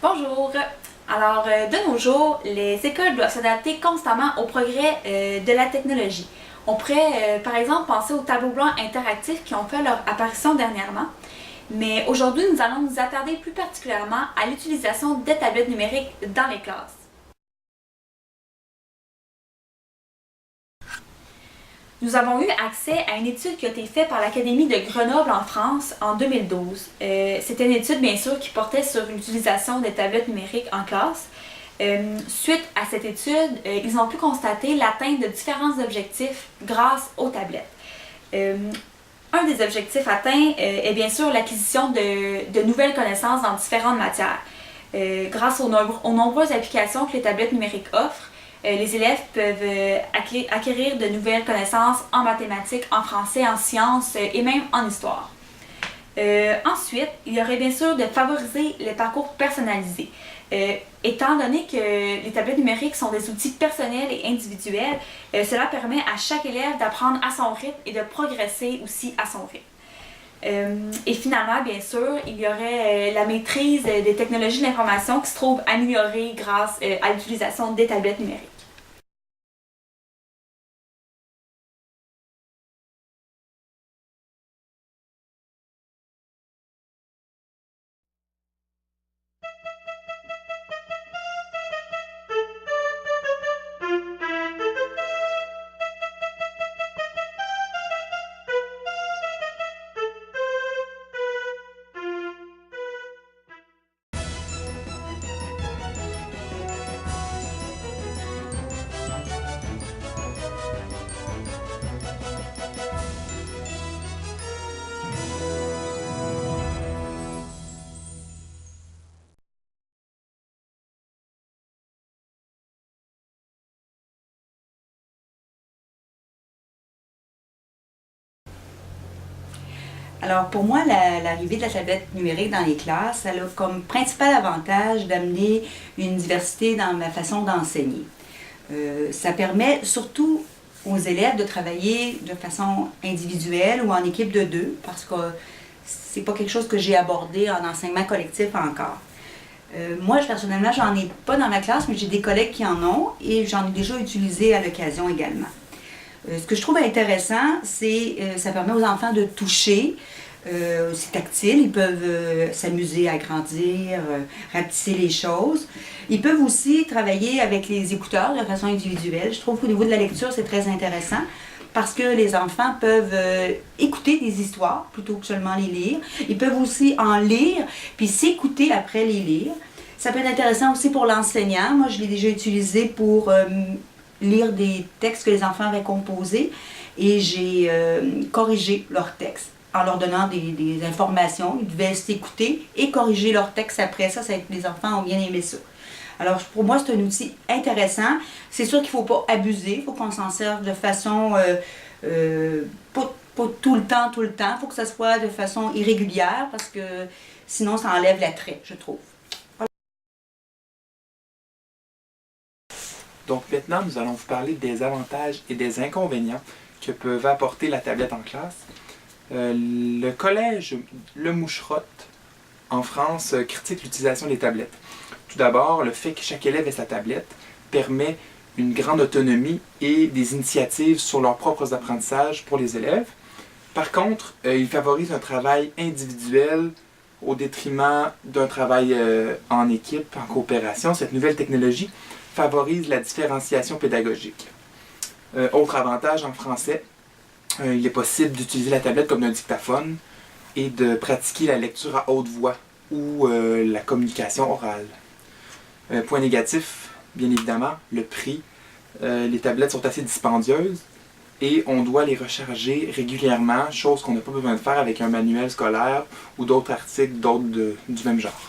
Bonjour! Alors, de nos jours, les écoles doivent s'adapter constamment au progrès de la technologie. On pourrait, par exemple, penser aux tableaux blancs interactifs qui ont fait leur apparition dernièrement. Mais aujourd'hui, nous allons nous attarder plus particulièrement à l'utilisation des tablettes numériques dans les classes. Nous avons eu accès à une étude qui a été faite par l'Académie de Grenoble en France en 2012. C'était une étude, bien sûr, qui portait sur l'utilisation des tablettes numériques en classe. Suite à cette étude, ils ont pu constater l'atteinte de différents objectifs grâce aux tablettes. Un des objectifs atteints est bien sûr l'acquisition de nouvelles connaissances dans différentes matières. Grâce aux nombreuses applications que les tablettes numériques offrent, les élèves peuvent acquérir de nouvelles connaissances en mathématiques, en français, en sciences et même en histoire. Ensuite, il y aurait bien sûr de favoriser les parcours personnalisés. Étant donné que les tablettes numériques sont des outils personnels et individuels, cela permet à chaque élève d'apprendre à son rythme et de progresser aussi à son rythme. Et finalement, bien sûr, il y aurait la maîtrise des technologies de l'information qui se trouve améliorée grâce à l'utilisation des tablettes numériques. Alors pour moi, l'arrivée de la tablette numérique dans les classes, elle a comme principal avantage d'amener une diversité dans ma façon d'enseigner. Ça permet surtout aux élèves de travailler de façon individuelle ou en équipe de deux, parce que c'est pas quelque chose que j'ai abordé en enseignement collectif encore. Moi, personnellement, j'en ai pas dans ma classe, mais j'ai des collègues qui en ont et j'en ai déjà utilisé à l'occasion également. Ce que je trouve intéressant, c'est que ça permet aux enfants de toucher. C'est tactile, ils peuvent s'amuser à grandir, rapetisser les choses. Ils peuvent aussi travailler avec les écouteurs de façon individuelle. Je trouve qu'au niveau de la lecture, c'est très intéressant parce que les enfants peuvent écouter des histoires plutôt que seulement les lire. Ils peuvent aussi en lire puis s'écouter après les lire. Ça peut être intéressant aussi pour l'enseignant. Moi, je l'ai déjà utilisé pour lire des textes que les enfants avaient composés et j'ai corrigé leurs textes en leur donnant des informations. Ils devaient s'écouter et corriger leurs textes après ça. Les enfants ont bien aimé ça. Alors pour moi, c'est un outil intéressant. C'est sûr qu'il ne faut pas abuser, il faut qu'on s'en serve de façon pas tout le temps. Il faut que ça soit de façon irrégulière parce que sinon ça enlève l'attrait, je trouve. Donc maintenant, nous allons vous parler des avantages et des inconvénients que peuvent apporter la tablette en classe. Le collège Le Moucherotte en France critique l'utilisation des tablettes. Tout d'abord, le fait que chaque élève ait sa tablette permet une grande autonomie et des initiatives sur leurs propres apprentissages pour les élèves. Par contre, il favorise un travail individuel au détriment d'un travail en équipe, en coopération. Cette nouvelle technologie favorise la différenciation pédagogique. Autre avantage en français, il est possible d'utiliser la tablette comme un dictaphone et de pratiquer la lecture à haute voix ou la communication orale. Point négatif, bien évidemment, le prix. Les tablettes sont assez dispendieuses et on doit les recharger régulièrement, chose qu'on n'a pas besoin de faire avec un manuel scolaire ou d'autres articles du même genre.